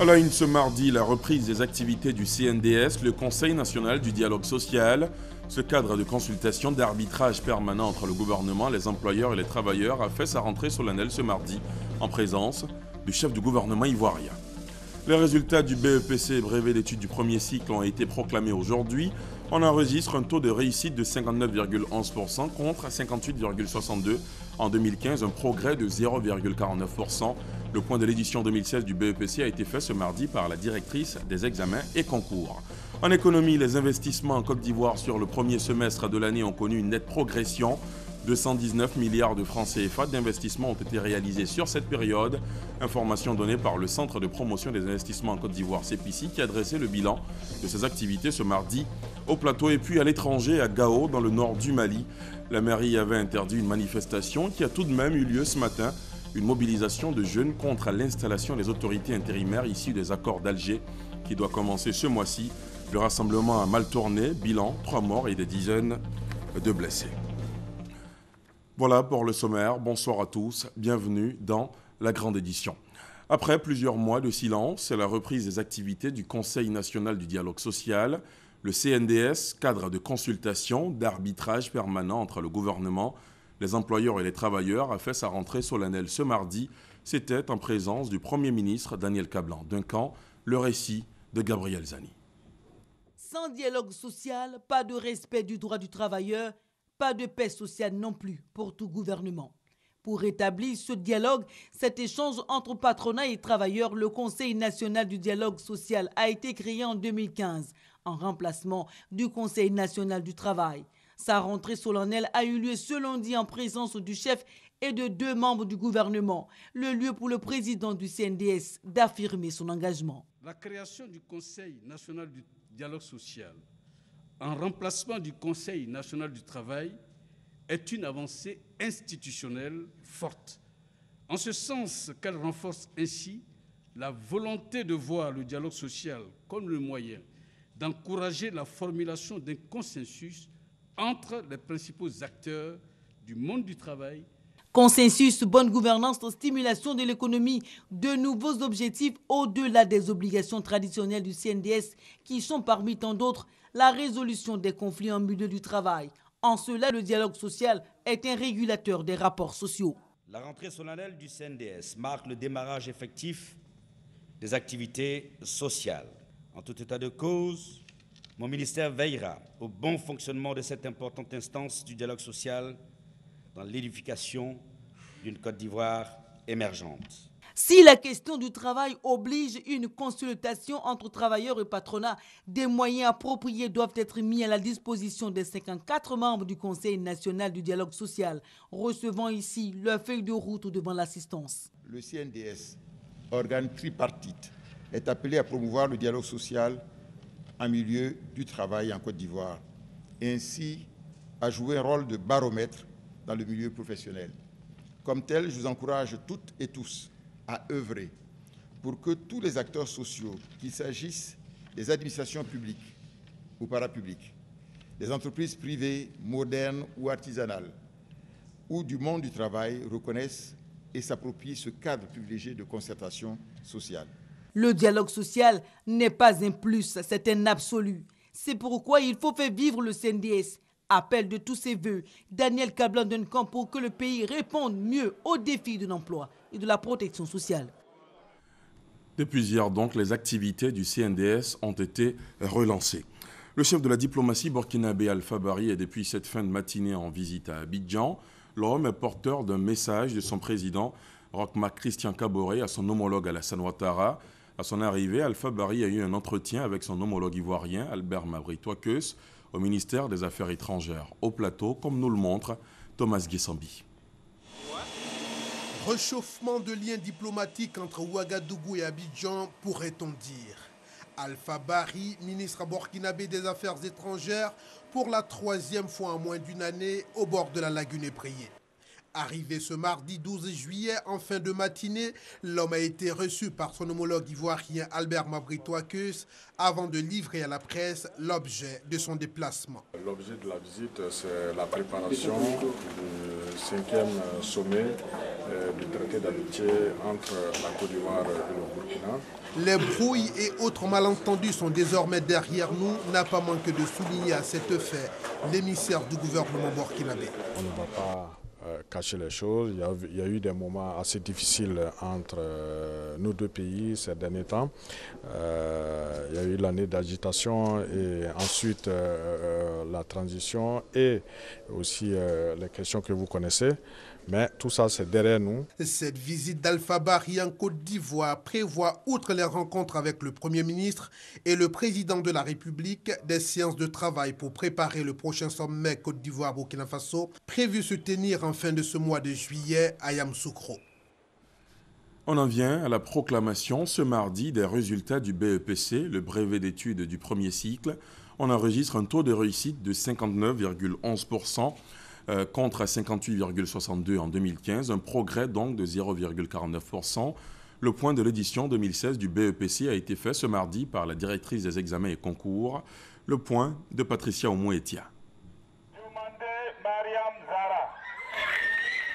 À la une ce mardi, la reprise des activités du CNDS, le Conseil national du dialogue social. Ce cadre de consultation d'arbitrage permanent entre le gouvernement, les employeurs et les travailleurs a fait sa rentrée solennelle ce mardi, en présence du chef du gouvernement ivoirien. Les résultats du BEPC, brevet d'études du premier cycle, ont été proclamés aujourd'hui. On enregistre un taux de réussite de 59,11% contre 58,62% en 2015, un progrès de 0,49%. Le point de l'édition 2016 du BEPC a été fait ce mardi par la directrice des examens et concours. En économie, les investissements en Côte d'Ivoire sur le premier semestre de l'année ont connu une nette progression. 219 milliards de francs CFA d'investissements ont été réalisés sur cette période. Information donnée par le Centre de promotion des investissements en Côte d'Ivoire, CEPICI, qui a dressé le bilan de ses activités ce mardi au plateau et puis à l'étranger, à Gao, dans le nord du Mali. La mairie avait interdit une manifestation qui a tout de même eu lieu ce matin. Une mobilisation de jeunes contre l'installation des autorités intérimaires issues des accords d'Alger qui doit commencer ce mois-ci. Le rassemblement a mal tourné, bilan 3 morts et des dizaines de blessés. Voilà pour le sommaire. Bonsoir à tous. Bienvenue dans la grande édition. Après plusieurs mois de silence, c'est la reprise des activités du Conseil national du dialogue social. Le CNDS, cadre de consultation, d'arbitrage permanent entre le gouvernement, les employeurs et les travailleurs, a fait sa rentrée solennelle ce mardi. C'était en présence du Premier ministre Daniel Kablan. D'un camp, le récit de Gabriel Zani. Sans dialogue social, pas de respect du droit du travailleur, pas de paix sociale non plus pour tout gouvernement. Pour rétablir ce dialogue, cet échange entre patronat et travailleurs, le Conseil national du dialogue social a été créé en 2015 en remplacement du Conseil national du travail. Sa rentrée solennelle a eu lieu ce lundi en présence du chef et de 2 membres du gouvernement, le lieu pour le président du CNDS d'affirmer son engagement. La création du Conseil national du dialogue social en remplacement du Conseil national du travail est une avancée institutionnelle forte, en ce sens qu'elle renforce ainsi la volonté de voir le dialogue social comme le moyen d'encourager la formulation d'un consensus entre les principaux acteurs du monde du travail. Consensus, bonne gouvernance, stimulation de l'économie, de nouveaux objectifs au-delà des obligations traditionnelles du CNDS qui sont parmi tant d'autres la résolution des conflits en milieu du travail. En cela, le dialogue social est un régulateur des rapports sociaux. La rentrée solennelle du CNDS marque le démarrage effectif des activités sociales. En tout état de cause, mon ministère veillera au bon fonctionnement de cette importante instance du dialogue social dans l'édification d'une Côte d'Ivoire émergente. Si la question du travail oblige une consultation entre travailleurs et patronat, des moyens appropriés doivent être mis à la disposition des 54 membres du Conseil national du dialogue social, recevant ici leur feuille de route devant l'assistance. Le CNDS, organe tripartite, est appelé à promouvoir le dialogue social en milieu du travail en Côte d'Ivoire, et ainsi à jouer un rôle de baromètre dans le milieu professionnel. Comme tel, je vous encourage toutes et tous à œuvrer pour que tous les acteurs sociaux, qu'il s'agisse des administrations publiques ou parapubliques, des entreprises privées, modernes ou artisanales, ou du monde du travail, reconnaissent et s'approprient ce cadre privilégié de concertation sociale. Le dialogue social n'est pas un plus, c'est un absolu. C'est pourquoi il faut faire vivre le CNDS. Appel de tous ses voeux, Daniel Kablan donne camp pour que le pays réponde mieux aux défis de l'emploi et de la protection sociale. Depuis hier, donc, les activités du CNDS ont été relancées. Le chef de la diplomatie burkinabé Alpha Bari est depuis cette fin de matinée en visite à Abidjan. L'homme est porteur d'un message de son président, Roch-Marc Christian Kaboré, à son homologue Alassane Ouattara. À son arrivée, Alpha Bari a eu un entretien avec son homologue ivoirien, Albert Mabry Touakeus, au ministère des Affaires étrangères. Au plateau, comme nous le montre Thomas Guessambi. Réchauffement de liens diplomatiques entre Ouagadougou et Abidjan, pourrait-on dire. Alpha Bari, ministre burkinabé des Affaires étrangères, pour la 3e fois en moins d'une année, au bord de la lagune Éprié. Arrivé ce mardi 12 juillet en fin de matinée, l'homme a été reçu par son homologue ivoirien Albert Mabritoakeus avant de livrer à la presse l'objet de son déplacement. L'objet de la visite, c'est la préparation du 5e sommet du traité d'amitié entre la Côte d'Ivoire et le Burkina. Les brouilles et autres malentendus sont désormais derrière nous, n'a pas manqué de souligner à cet effet l'émissaire du gouvernement burkinabé. On ne va pas cacher les choses. Il y a eu des moments assez difficiles entre nos deux pays ces derniers temps. Il y a eu l'année d'agitation et ensuite la transition et aussi les questions que vous connaissez. Mais tout ça, c'est derrière nous. Cette visite d'Alpha Barry en Côte d'Ivoire prévoit, outre les rencontres avec le Premier ministre et le Président de la République, des séances de travail pour préparer le prochain sommet Côte d'Ivoire-Burkina Faso, prévu se tenir en fin de ce mois de juillet à Yamoussoukro. On en vient à la proclamation ce mardi des résultats du BEPC, le brevet d'études du premier cycle. On enregistre un taux de réussite de 59,11%. Contre 58,62 en 2015, un progrès donc de 0,49%. Le point de l'édition 2016 du BEPC a été fait ce mardi par la directrice des examens et concours. Le point de Patricia Omouetia.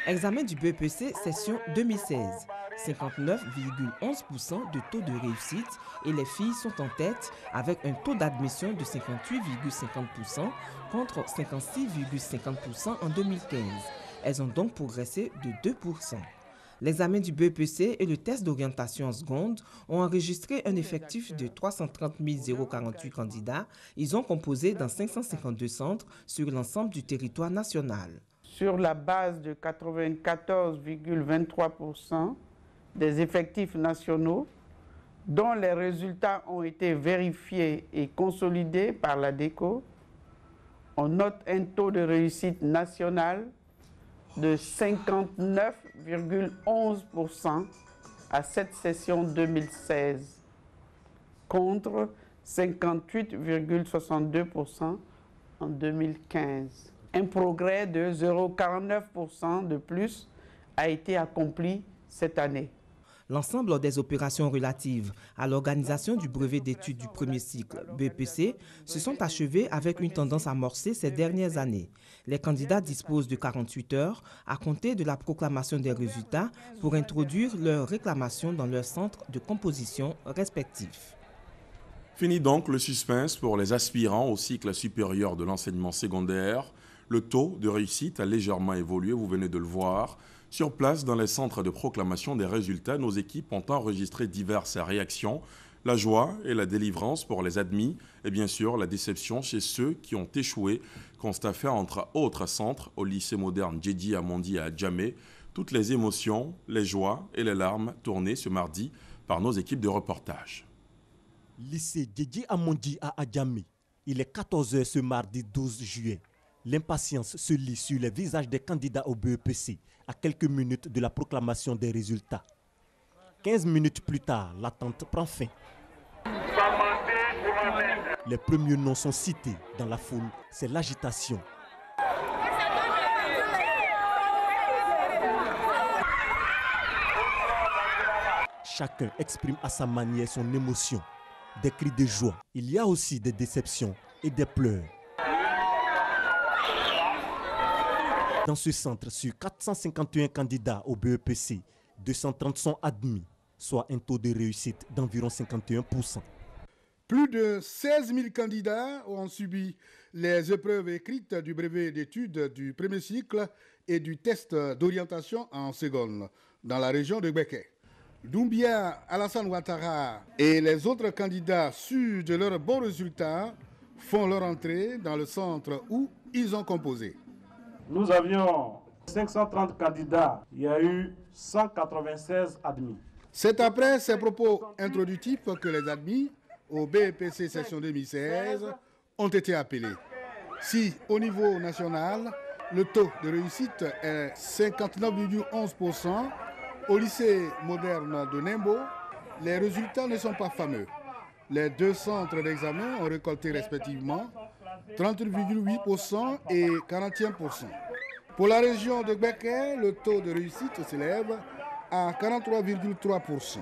Examen du BEPC session 2016. 59,11% de taux de réussite et les filles sont en tête avec un taux d'admission de 58,50% contre 56,50% en 2015. Elles ont donc progressé de 2%. L'examen du BEPC et le test d'orientation en seconde ont enregistré un effectif de 330 048 candidats. Ils ont composé dans 552 centres sur l'ensemble du territoire national. Sur la base de 94,23% des effectifs nationaux, dont les résultats ont été vérifiés et consolidés par la DECO, on note un taux de réussite national de 59,11% à cette session 2016, contre 58,62% en 2015. Un progrès de 0,49% de plus a été accompli cette année. L'ensemble des opérations relatives à l'organisation du brevet d'études du premier cycle BEPC se sont achevées avec une tendance amorcée ces dernières années. Les candidats disposent de 48 heures à compter de la proclamation des résultats pour introduire leurs réclamations dans leurs centres de composition respectifs. Fini donc le suspense pour les aspirants au cycle supérieur de l'enseignement secondaire. Le taux de réussite a légèrement évolué, vous venez de le voir. Sur place, dans les centres de proclamation des résultats, nos équipes ont enregistré diverses réactions. La joie et la délivrance pour les admis et bien sûr la déception chez ceux qui ont échoué. Constat fait entre autres centres au lycée moderne Djedji Amondi à Adjamé. Toutes les émotions, les joies et les larmes tournées ce mardi par nos équipes de reportage. Lycée Djedji Amondi à Adjamé. Il est 14h ce mardi 12 juillet. L'impatience se lit sur les visages des candidats au BEPC à quelques minutes de la proclamation des résultats. 15 minutes plus tard, l'attente prend fin. Les premiers noms sont cités dans la foule, c'est l'agitation. Chacun exprime à sa manière son émotion, des cris de joie. Il y a aussi des déceptions et des pleurs. Dans ce centre, sur 451 candidats au BEPC, 230 sont admis, soit un taux de réussite d'environ 51%. Plus de 16 000 candidats ont subi les épreuves écrites du brevet d'études du premier cycle et du test d'orientation en seconde dans la région de Béké. Doumbia Alassane Ouattara et les autres candidats sûrs de leurs bons résultats font leur entrée dans le centre où ils ont composé. Nous avions 530 candidats, il y a eu 196 admis. C'est après ces propos introductifs que les admis au BEPC session 2016 ont été appelés. Si au niveau national, le taux de réussite est 59,11%, au lycée moderne de Nembo, les résultats ne sont pas fameux. Les deux centres d'examen ont récolté respectivement 38,8% et 41%. Pour la région de Béké, le taux de réussite s'élève à 43,3%.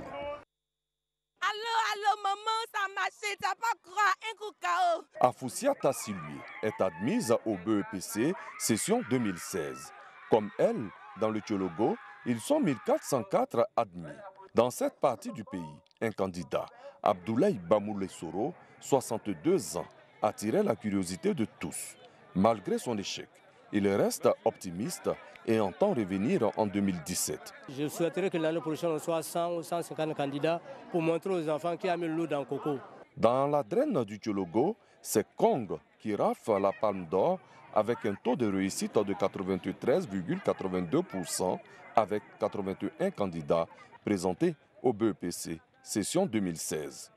Allô, maman, ça a marché, t'as pas croire un coup KO. Afoussia Tassilui est admise au BEPC session 2016. Comme elle, dans le Tchologo, ils sont 1404 admis. Dans cette partie du pays, un candidat, Abdoulaye Bamoulé Soro, 62 ans, attirait la curiosité de tous. Malgré son échec, il reste optimiste et entend revenir en 2017. Je souhaiterais que l'année prochaine, on soit 100 ou 150 candidats pour montrer aux enfants qu'il y a mis l'eau dans le coco. Dans la draine du Tchologo, c'est Kong qui rafle la palme d'or avec un taux de réussite de 93,82% avec 81 candidats présentés au BEPC, session 2016.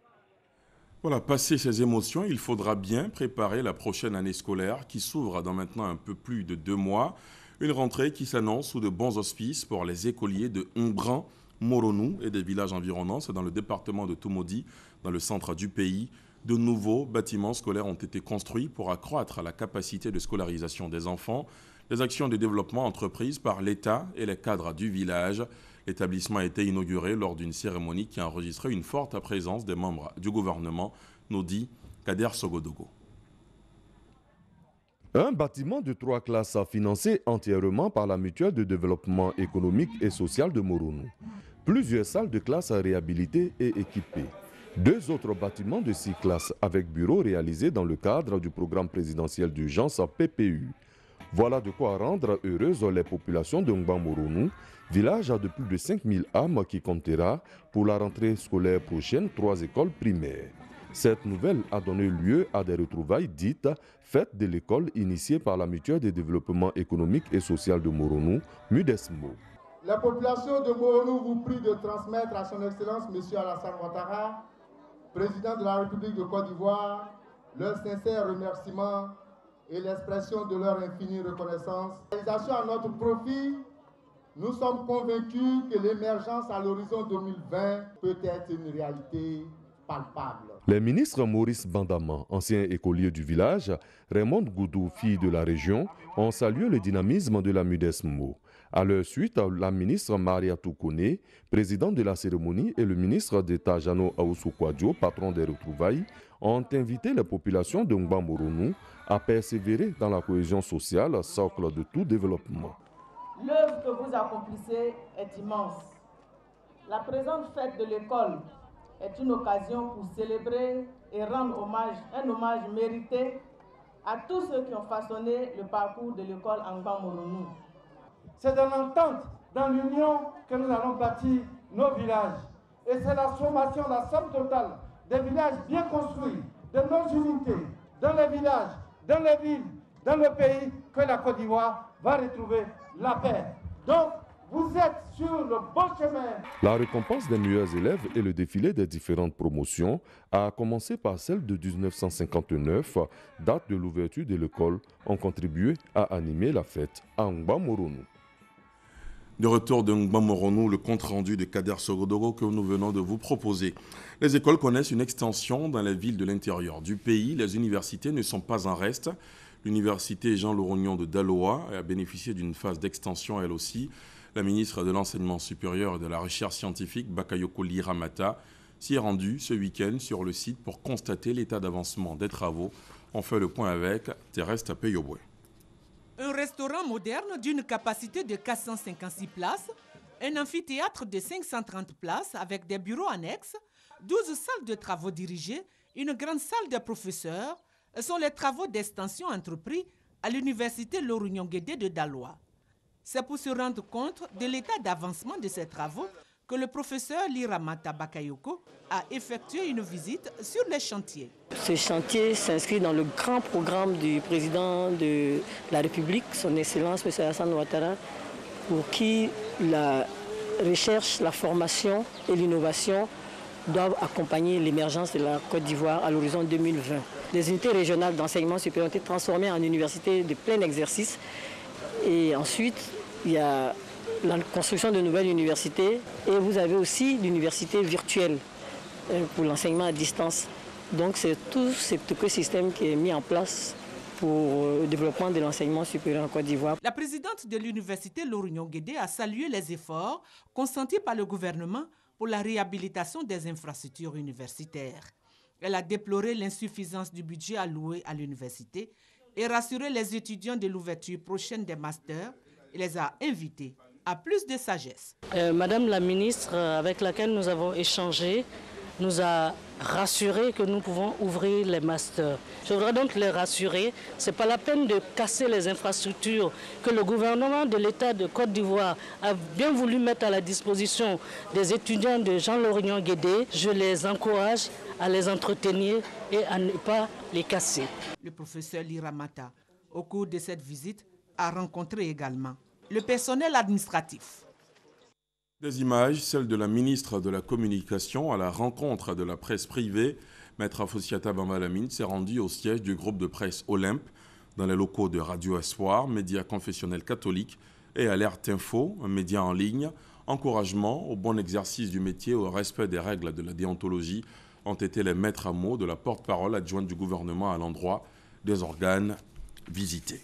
Voilà, passé ces émotions, il faudra bien préparer la prochaine année scolaire qui s'ouvre dans maintenant un peu plus de 2 mois. Une rentrée qui s'annonce sous de bons auspices pour les écoliers de Ombran, Moronou et des villages environnants. C'est dans le département de Tomodi, dans le centre du pays. De nouveaux bâtiments scolaires ont été construits pour accroître la capacité de scolarisation des enfants. Les actions de développement entreprises par l'État et les cadres du village. L'établissement a été inauguré lors d'une cérémonie qui a enregistré une forte présence des membres du gouvernement, nous dit Kader Sogodogo. Un bâtiment de 3 classes financé entièrement par la Mutuelle de développement économique et social de Moronou. Plusieurs salles de classe réhabilitées et équipées. 2 autres bâtiments de 6 classes avec bureaux réalisés dans le cadre du programme présidentiel d'urgence PPU. Voilà de quoi rendre heureuses les populations de Ngbamoronou, village de plus de 5000 âmes qui comptera pour la rentrée scolaire prochaine 3 écoles primaires. Cette nouvelle a donné lieu à des retrouvailles dites fêtes de l'école initiée par la Mutuelle de développement économique et social de Moronou, MUDESMO. La population de Moronou vous prie de transmettre à son Excellence M. Alassane Ouattara, président de la République de Côte d'Ivoire, leurs sincères remerciements et l'expression de leur infinie reconnaissance. Réalisation à notre profit, nous sommes convaincus que l'émergence à l'horizon 2020 peut être une réalité palpable. Les ministres Maurice Bandama, ancien écolier du village, Raymond Goudou, fille de la région, ont salué le dynamisme de la MUDESMO. À leur suite, la ministre Maria Toukone, présidente de la cérémonie, et le ministre d'État Jano Aoussou-Kouadio, patron des retrouvailles, ont invité les populations de Ngbamoronou à persévérer dans la cohésion sociale, socle de tout développement. L'œuvre que vous accomplissez est immense. La présente fête de l'école est une occasion pour célébrer et rendre un hommage mérité à tous ceux qui ont façonné le parcours de l'école en Ngbamoronou. C'est dans l'entente, dans l'union que nous allons bâtir nos villages. Et c'est la sommation, la somme totale des villages bien construits, de nos unités, dans les villages, dans les villes, dans le pays, que la Côte d'Ivoire va retrouver la paix. Donc, vous êtes sur le bon chemin. La récompense des meilleurs élèves et le défilé des différentes promotions a commencé par celle de 1959, date de l'ouverture de l'école, ont contribué à animer la fête à Ngbamoronou. De retour de Ngbamoronou, le compte-rendu de Kader Sogodogo que nous venons de vous proposer. Les écoles connaissent une extension dans les villes de l'intérieur du pays. Les universités ne sont pas en reste. L'université Jean Lauragnon de Daloa a bénéficié d'une phase d'extension elle aussi. La ministre de l'Enseignement supérieur et de la Recherche scientifique, Bakayoko Liramata, s'y est rendue ce week-end sur le site pour constater l'état d'avancement des travaux. On fait le point avec Thérèse Tapeyoboué. Un restaurant moderne d'une capacité de 456 places, un amphithéâtre de 530 places avec des bureaux annexes, 12 salles de travaux dirigées, une grande salle de professeurs sont les travaux d'extension entrepris à l'université Lauragnon-Guédé de Daloa. C'est pour se rendre compte de l'état d'avancement de ces travaux que le professeur Liramata Bakayoko a effectué une visite sur les chantiers. Ce chantier s'inscrit dans le grand programme du président de la République, son Excellence M. Alassane Ouattara, pour qui la recherche, la formation et l'innovation doivent accompagner l'émergence de la Côte d'Ivoire à l'horizon 2020. Les unités régionales d'enseignement supérieur ont été transformées en universités de plein exercice. Et ensuite, il y a la construction de nouvelles universités et vous avez aussi l'université virtuelle pour l'enseignement à distance. Donc c'est tout cet écosystème qui est mis en place pour le développement de l'enseignement supérieur en Côte d'Ivoire. La présidente de l'université Lorignon-Guédé a salué les efforts consentis par le gouvernement pour la réhabilitation des infrastructures universitaires. Elle a déploré l'insuffisance du budget alloué à l'université et rassuré les étudiants de l'ouverture prochaine des masters et les a invités à plus de sagesse. Madame la ministre, avec laquelle nous avons échangé, nous a rassuré que nous pouvons ouvrir les masters. Je voudrais donc les rassurer. Ce n'est pas la peine de casser les infrastructures que le gouvernement de l'État de Côte d'Ivoire a bien voulu mettre à la disposition des étudiants de Jean Lorignon-Guédé. Je les encourage à les entretenir et à ne pas les casser. Le professeur Liramata, au cours de cette visite, a rencontré également le personnel administratif. Des images, celles de la ministre de la Communication à la rencontre de la presse privée. Maître Afoussiata Bambalamine s'est rendu au siège du groupe de presse Olympe, dans les locaux de Radio Espoir, média confessionnel catholique, et Alerte Info, un média en ligne. Encouragement au bon exercice du métier, au respect des règles de la déontologie ont été les maîtres à mots de la porte-parole adjointe du gouvernement à l'endroit des organes visités.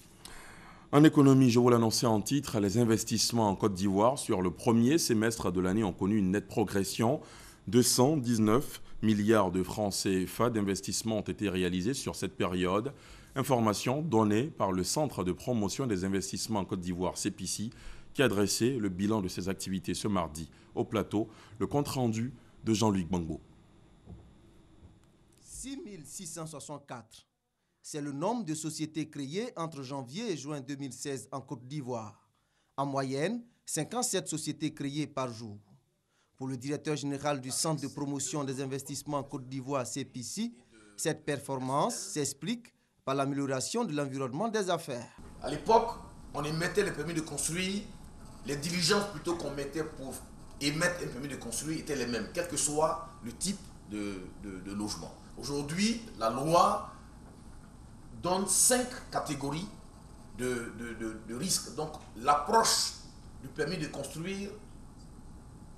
En économie, je vous l'annonçais en titre, les investissements en Côte d'Ivoire sur le premier semestre de l'année ont connu une nette progression. 219 milliards de francs CFA d'investissements ont été réalisés sur cette période. Information donnée par le Centre de promotion des investissements en Côte d'Ivoire, CPICI, qui a dressé le bilan de ses activités ce mardi au plateau. Le compte-rendu de Jean-Luc Bango. 6664. C'est le nombre de sociétés créées entre janvier et juin 2016 en Côte d'Ivoire. En moyenne, 57 sociétés créées par jour. Pour le directeur général du Centre de promotion des investissements en Côte d'Ivoire, CPICI, cette performance s'explique par l'amélioration de l'environnement des affaires. À l'époque, on émettait les permis de construire, les diligences plutôt qu'on mettait pour émettre un permis de construire étaient les mêmes, quel que soit le type de logement. Aujourd'hui, la loi donne 5 catégories de risques. Donc, l'approche du permis de construire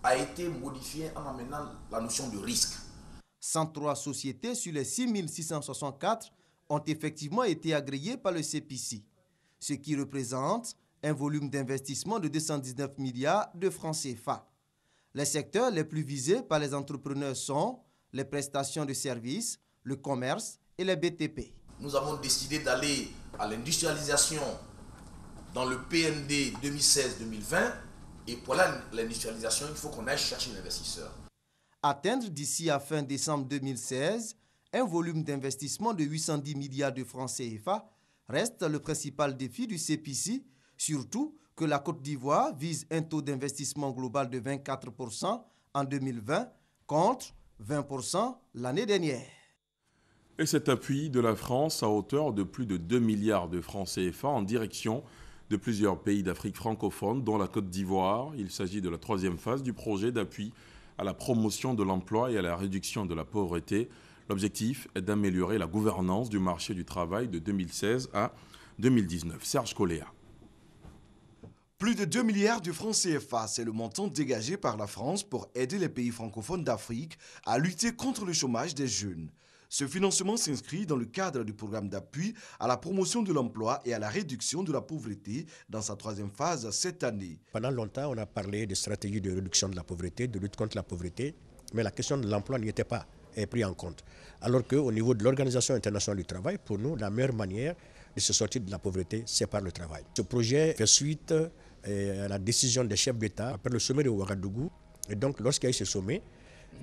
a été modifiée en amenant la notion de risque. 103 sociétés sur les 6664 ont effectivement été agréées par le CPICI, ce qui représente un volume d'investissement de 219 milliards de francs CFA. Les secteurs les plus visés par les entrepreneurs sont les prestations de services, le commerce et les BTP. Nous avons décidé d'aller à l'industrialisation dans le PND 2016-2020 et pour l'industrialisation, il faut qu'on aille chercher l'investisseur. Atteindre d'ici à fin décembre 2016 un volume d'investissement de 810 milliards de francs CFA reste le principal défi du CPICI, surtout que la Côte d'Ivoire vise un taux d'investissement global de 24% en 2020 contre 20% l'année dernière. Et cet appui de la France à hauteur de plus de 2 milliards de francs CFA en direction de plusieurs pays d'Afrique francophone, dont la Côte d'Ivoire. Il s'agit de la 3e phase du projet d'appui à la promotion de l'emploi et à la réduction de la pauvreté. L'objectif est d'améliorer la gouvernance du marché du travail de 2016 à 2019. Serge Coléa. Plus de 2 milliards de francs CFA, c'est le montant dégagé par la France pour aider les pays francophones d'Afrique à lutter contre le chômage des jeunes. Ce financement s'inscrit dans le cadre du programme d'appui à la promotion de l'emploi et à la réduction de la pauvreté dans sa 3e phase cette année. Pendant longtemps, on a parlé de stratégie de réduction de la pauvreté, de lutte contre la pauvreté, mais la question de l'emploi n'y était pas prise en compte. Alors qu'au niveau de l'Organisation internationale du travail, pour nous, la meilleure manière de se sortir de la pauvreté, c'est par le travail. Ce projet fait suite à la décision des chefs d'État après le sommet de Ouagadougou. Et donc, lorsqu'il y a eu ce sommet,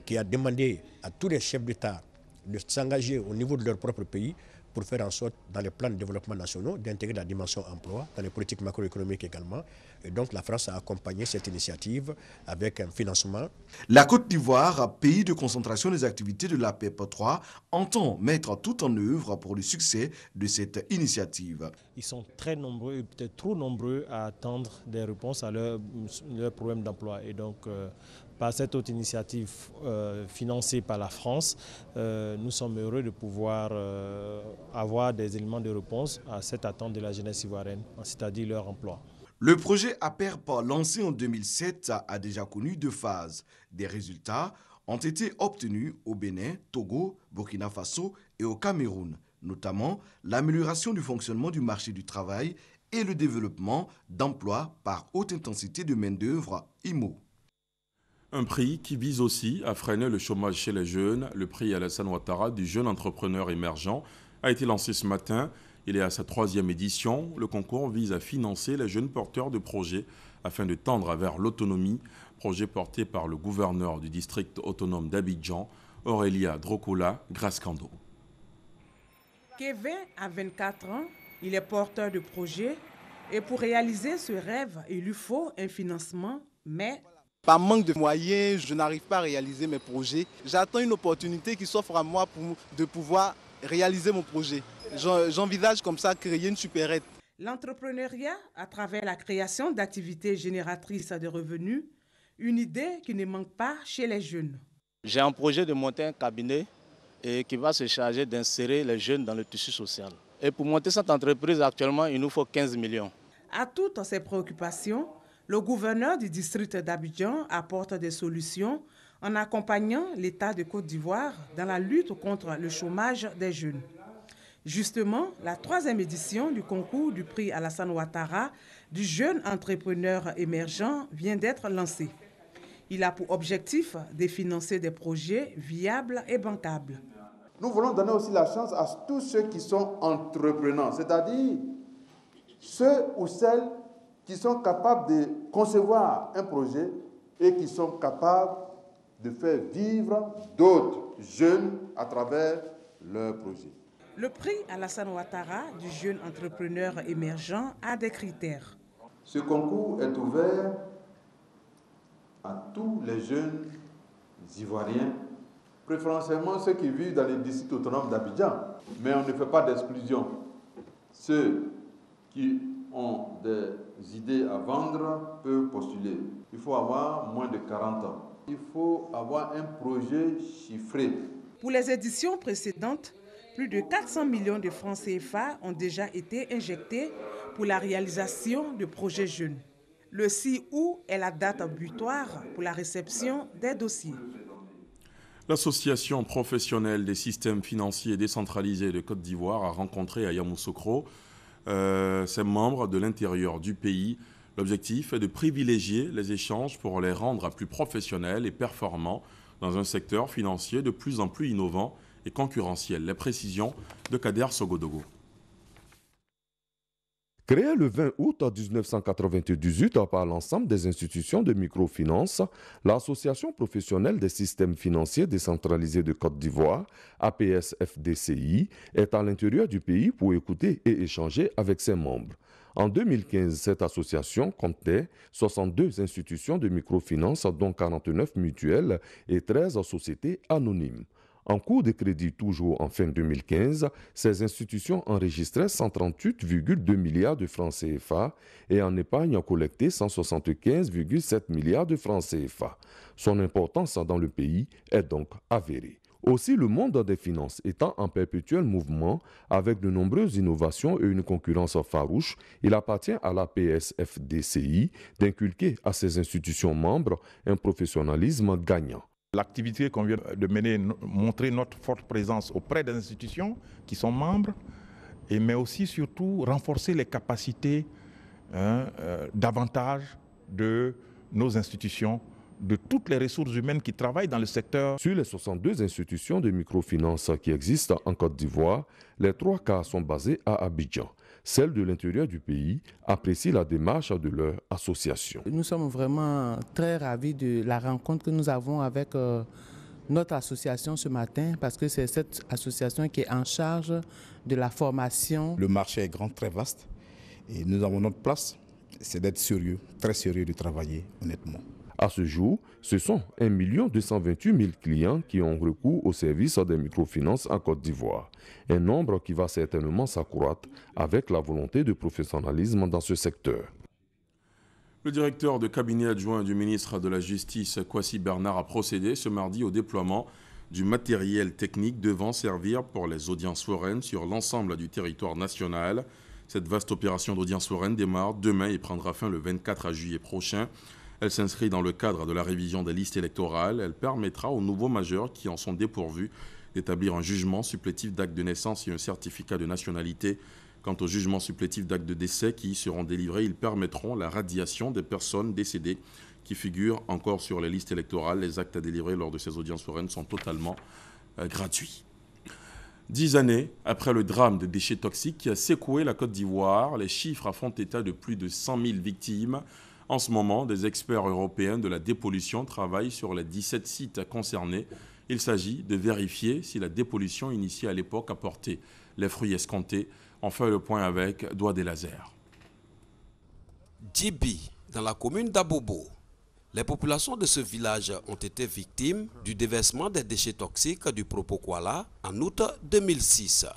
qui a demandé à tous les chefs d'État de s'engager au niveau de leur propre pays pour faire en sorte, dans les plans de développement nationaux, d'intégrer la dimension emploi, dans les politiques macroéconomiques également. Et donc la France a accompagné cette initiative avec un financement. La Côte d'Ivoire, pays de concentration des activités de la PEP 3, entend mettre tout en œuvre pour le succès de cette initiative. Ils sont très nombreux, peut-être trop nombreux à attendre des réponses à leurs problèmes d'emploi. Et donc, par cette autre initiative financée par la France, nous sommes heureux de pouvoir avoir des éléments de réponse à cette attente de la jeunesse ivoirienne, c'est-à-dire leur emploi. Le projet APERP, lancé en 2007, a déjà connu 2 phases. Des résultats ont été obtenus au Bénin, Togo, Burkina Faso et au Cameroun. notamment l'amélioration du fonctionnement du marché du travail et le développement d'emplois par haute intensité de main-d'œuvre IMO. Un prix qui vise aussi à freiner le chômage chez les jeunes. Le prix Alassane Ouattara du jeune entrepreneur émergent a été lancé ce matin. Il est à sa 3e édition. Le concours vise à financer les jeunes porteurs de projets afin de tendre vers l'autonomie. Projet porté par le gouverneur du district autonome d'Abidjan, Aurélia Drokola Grascando. Kevin a 24 ans, il est porteur de projet et pour réaliser ce rêve, il lui faut un financement, mais... Par manque de moyens, je n'arrive pas à réaliser mes projets. J'attends une opportunité qui s'offre à moi de pouvoir réaliser mon projet. J'envisage comme ça créer une supérette. L'entrepreneuriat à travers la création d'activités génératrices de revenus, une idée qui ne manque pas chez les jeunes. J'ai un projet de monter un cabinet qui va se charger d'insérer les jeunes dans le tissu social. Et pour monter cette entreprise, actuellement, il nous faut 15 millions. À toutes ces préoccupations, le gouverneur du district d'Abidjan apporte des solutions en accompagnant l'État de Côte d'Ivoire dans la lutte contre le chômage des jeunes. Justement, la 3e édition du concours du prix Alassane Ouattara du jeune entrepreneur émergent vient d'être lancée. Il a pour objectif de financer des projets viables et bancables. Nous voulons donner aussi la chance à tous ceux qui sont entrepreneurs, c'est-à-dire ceux ou celles qui sont capables de concevoir un projet et qui sont capables de faire vivre d'autres jeunes à travers leur projet. Le prix Alassane Ouattara du jeune entrepreneur émergent a des critères. Ce concours est ouvert à tous les jeunes Ivoiriens, préférentiellement ceux qui vivent dans les districts autonomes d'Abidjan. Mais on ne fait pas d'exclusion. Ceux qui ont des idées à vendre peuvent postuler. Il faut avoir moins de 40 ans. Il faut avoir un projet chiffré. Pour les éditions précédentes, plus de 400 millions de francs CFA ont déjà été injectés pour la réalisation de projets jeunes. Le 6 août est la date butoir pour la réception des dossiers. L'Association professionnelle des systèmes financiers décentralisés de Côte d'Ivoire a rencontré à Yamoussoukro ses membres de l'intérieur du pays. L'objectif est de privilégier les échanges pour les rendre plus professionnels et performants dans un secteur financier de plus en plus innovant et concurrentiel. Les précisions de Kader Sogodogo. Créée le 20 août 1998 par l'ensemble des institutions de microfinance, l'Association professionnelle des systèmes financiers décentralisés de Côte d'Ivoire, APS-FDCI, est à l'intérieur du pays pour écouter et échanger avec ses membres. En 2015, cette association comptait 62 institutions de microfinance, dont 49 mutuelles et 13 sociétés anonymes. En cours de crédit toujours en fin 2015, ces institutions enregistraient 138,2 milliards de francs CFA et en épargne collectée 175,7 milliards de francs CFA. Son importance dans le pays est donc avérée. Aussi, le monde des finances étant en perpétuel mouvement, avec de nombreuses innovations et une concurrence farouche, il appartient à la PSFDCI d'inculquer à ses institutions membres un professionnalisme gagnant. L'activité qu'on vient de mener, montrer notre forte présence auprès des institutions qui sont membres, mais aussi surtout renforcer les capacités davantage de nos institutions, de toutes les ressources humaines qui travaillent dans le secteur. Sur les 62 institutions de microfinance qui existent en Côte d'Ivoire, les 3 quarts sont basés à Abidjan. Celles de l'intérieur du pays apprécient la démarche de leur association. Nous sommes vraiment très ravis de la rencontre que nous avons avec notre association ce matin, parce que c'est cette association qui est en charge de la formation. Le marché est grand, très vaste, et nous avons notre place, c'est d'être sérieux, très sérieux, de travailler honnêtement. À ce jour, ce sont 1 228 000 clients qui ont recours au service des microfinances en Côte d'Ivoire. Un nombre qui va certainement s'accroître avec la volonté de professionnalisme dans ce secteur. Le directeur de cabinet adjoint du ministre de la Justice, Kwasi Bernard, a procédé ce mardi au déploiement du matériel technique devant servir pour les audiences foraines sur l'ensemble du territoire national. Cette vaste opération d'audience foraine démarre demain et prendra fin le 24 juillet prochain. Elle s'inscrit dans le cadre de la révision des listes électorales. Elle permettra aux nouveaux majeurs qui en sont dépourvus d'établir un jugement supplétif d'acte de naissance et un certificat de nationalité. Quant au jugement supplétif d'acte de décès qui seront délivrés, ils permettront la radiation des personnes décédées qui figurent encore sur les listes électorales. Les actes à délivrer lors de ces audiences foraines sont totalement gratuits. 10 années après le drame de déchets toxiques qui a secoué la Côte d'Ivoire, les chiffres font état de plus de 100 000 victimes. En ce moment, des experts européens de la dépollution travaillent sur les 17 sites concernés. Il s'agit de vérifier si la dépollution initiée à l'époque a porté les fruits escomptés. On fait le point avec Doigt des Lasers. Djibi, dans la commune d'Abobo. Les populations de ce village ont été victimes du déversement des déchets toxiques du Propokuala en août 2006.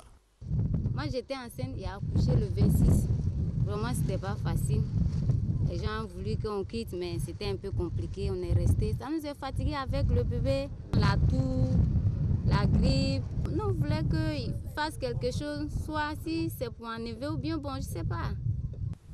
Moi j'étais enceinte et accouché le 26. Vraiment c'était pas facile. Les gens ont voulu qu'on quitte mais c'était un peu compliqué, on est resté. Ça nous a fatigués avec le bébé, la toux, la grippe. Nous voulons qu'il fasse quelque chose, soit si c'est pour enlever ou bien bon, je sais pas.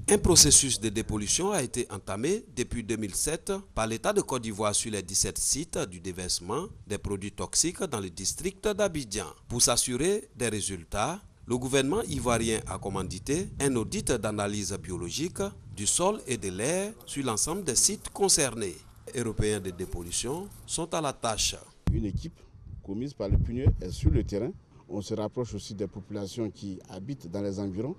Un processus de dépollution a été entamé depuis 2007 par l'État de Côte d'Ivoire sur les 17 sites du déversement des produits toxiques dans le district d'Abidjan. Pour s'assurer des résultats, le gouvernement ivoirien a commandité un audit d'analyse biologique du sol et de l'air sur l'ensemble des sites concernés. Les Européens de dépollution sont à la tâche. Une équipe commise par le PNUE est sur le terrain. On se rapproche aussi des populations qui habitent dans les environs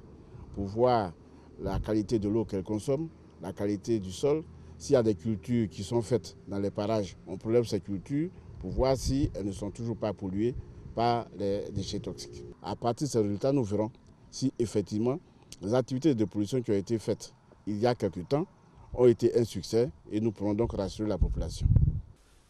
pour voir la qualité de l'eau qu'elles consomment, la qualité du sol. S'il y a des cultures qui sont faites dans les parages, on prélève ces cultures pour voir si elles ne sont toujours pas polluées par les déchets toxiques. À partir de ces résultats, nous verrons si effectivement les activités de pollution qui ont été faites il y a quelque temps ont été un succès et nous pourrons donc rassurer la population.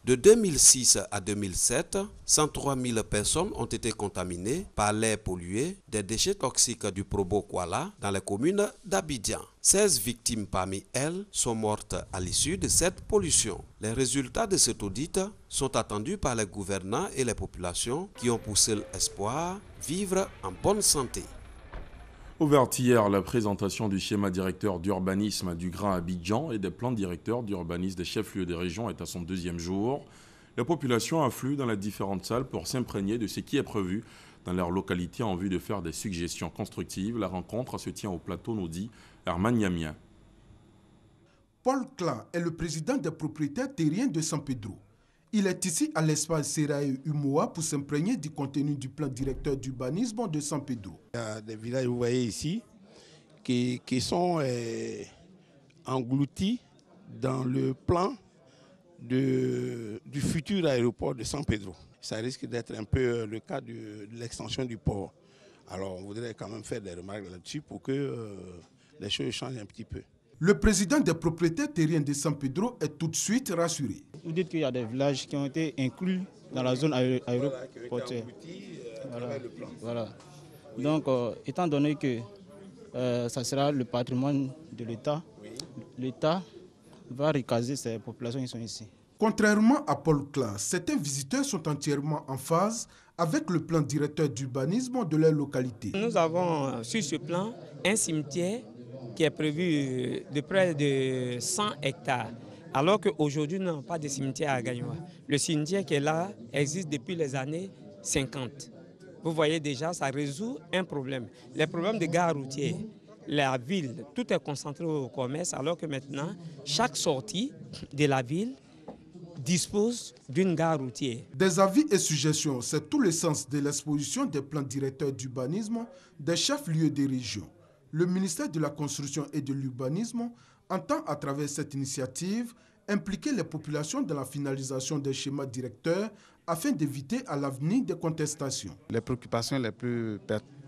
De 2006 à 2007, 103 000 personnes ont été contaminées par l'air pollué des déchets toxiques du Propokuala dans les communes d'Abidjan. 16 victimes parmi elles sont mortes à l'issue de cette pollution. Les résultats de cet audit sont attendus par les gouvernants et les populations qui ont pour seul espoir vivre en bonne santé. Ouverte hier la présentation du schéma directeur d'urbanisme du Grand Abidjan et des plans directeurs d'urbanisme des chefs-lieux des régions est à son deuxième jour. La population afflue dans les différentes salles pour s'imprégner de ce qui est prévu dans leur localité en vue de faire des suggestions constructives. La rencontre se tient au plateau, nous dit Herman Yamia. Paul Clan est le président des propriétaires terriens de San Pedro. Il est ici à l'espace Serae Umoa pour s'imprégner du contenu du plan directeur d'urbanisme de San Pedro. Il y a des villages, vous voyez ici, qui sont engloutis dans le plan du futur aéroport de San Pedro. Ça risque d'être un peu le cas de l'extension du port. Alors on voudrait quand même faire des remarques là-dessus pour que les choses changent un petit peu. Le président des propriétaires terriens de San Pedro est tout de suite rassuré. Vous dites qu'il y a des villages qui ont été inclus dans la zone aéroportuaire. Voilà. Donc, étant donné que ça sera le patrimoine de l'État, l'État va recaser ces populations qui sont ici. Contrairement à Paul Clan, certains visiteurs sont entièrement en phase avec le plan directeur d'urbanisme de leur localité. Nous avons sur ce plan un cimetière qui est prévu de près de 100 hectares, alors qu'aujourd'hui, nous n'avons pas de cimetière à Gagnoa. Le cimetière qui est là existe depuis les années 50. Vous voyez déjà, ça résout un problème. Les problèmes de gare routière, la ville, tout est concentré au commerce, alors que maintenant, chaque sortie de la ville dispose d'une gare routière. Des avis et suggestions, c'est tout le sens de l'exposition des plans directeurs d'urbanisme des chefs-lieux des régions. Le ministère de la Construction et de l'Urbanisme entend à travers cette initiative impliquer les populations dans la finalisation des schémas directeurs afin d'éviter à l'avenir des contestations. Les préoccupations les plus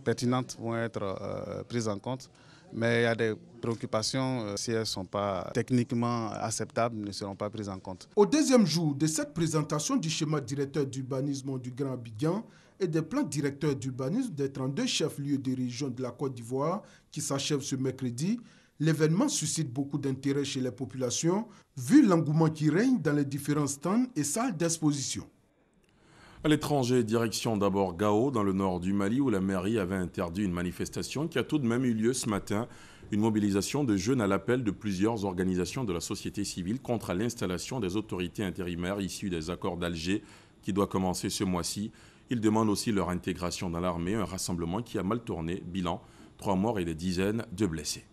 pertinentes vont être prises en compte, mais il y a des préoccupations, si elles ne sont pas techniquement acceptables, ne seront pas prises en compte. Au deuxième jour de cette présentation du schéma directeur d'urbanisme du Grand Abidjan et des plans directeurs d'urbanisme des 32 chefs-lieux des régions de la Côte d'Ivoire qui s'achève ce mercredi, l'événement suscite beaucoup d'intérêt chez les populations, vu l'engouement qui règne dans les différents stands et salles d'exposition. À l'étranger, direction d'abord Gao, dans le nord du Mali, où la mairie avait interdit une manifestation qui a tout de même eu lieu ce matin. Une mobilisation de jeunes à l'appel de plusieurs organisations de la société civile contre l'installation des autorités intérimaires issues des accords d'Alger qui doit commencer ce mois-ci. Il demande aussi leur intégration dans l'armée, un rassemblement qui a mal tourné. Bilan, 3 morts et des dizaines de blessés.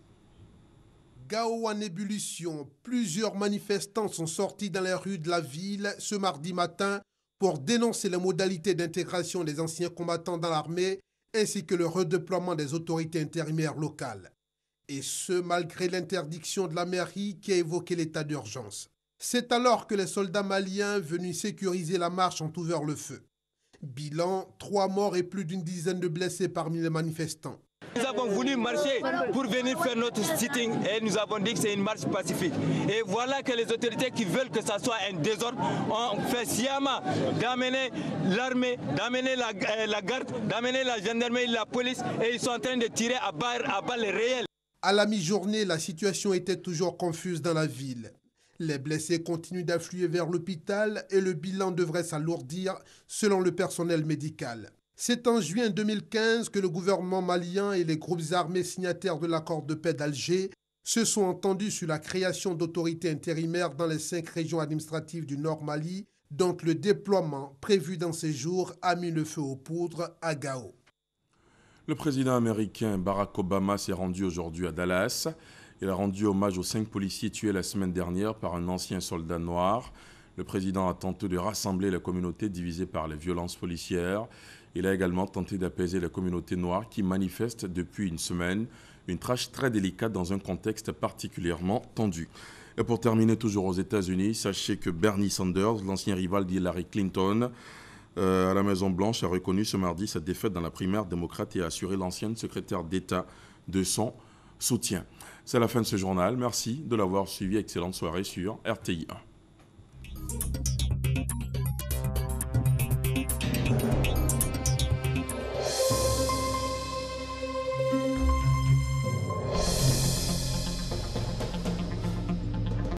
Gao en ébullition. Plusieurs manifestants sont sortis dans les rues de la ville ce mardi matin pour dénoncer les modalités d'intégration des anciens combattants dans l'armée ainsi que le redéploiement des autorités intérimaires locales. Et ce, malgré l'interdiction de la mairie qui a évoqué l'état d'urgence. C'est alors que les soldats maliens venus sécuriser la marche ont ouvert le feu. Bilan, 3 morts et plus d'une dizaine de blessés parmi les manifestants. Nous avons voulu marcher pour venir faire notre sitting et nous avons dit que c'est une marche pacifique. Et voilà que les autorités qui veulent que ça soit un désordre ont fait sciemment d'amener l'armée, d'amener la garde, d'amener la gendarmerie, la police et ils sont en train de tirer à balles réelles. À la mi-journée, la situation était toujours confuse dans la ville. Les blessés continuent d'affluer vers l'hôpital et le bilan devrait s'alourdir selon le personnel médical. C'est en juin 2015 que le gouvernement malien et les groupes armés signataires de l'accord de paix d'Alger se sont entendus sur la création d'autorités intérimaires dans les 5 régions administratives du Nord Mali, dont le déploiement prévu dans ces jours a mis le feu aux poudres à Gao. Le président américain Barack Obama s'est rendu aujourd'hui à Dallas. Il a rendu hommage aux 5 policiers tués la semaine dernière par un ancien soldat noir. Le président a tenté de rassembler la communauté divisée par les violences policières. Il a également tenté d'apaiser la communauté noire qui manifeste depuis une semaine. Une tâche très délicate dans un contexte particulièrement tendu. Et pour terminer, toujours aux États-Unis, sachez que Bernie Sanders, l'ancien rival d'Hillary Clinton, à la Maison-Blanche, a reconnu ce mardi sa défaite dans la primaire démocrate et a assuré l'ancienne secrétaire d'État de son soutien. C'est la fin de ce journal. Merci de l'avoir suivi. Excellente soirée sur RTI 1.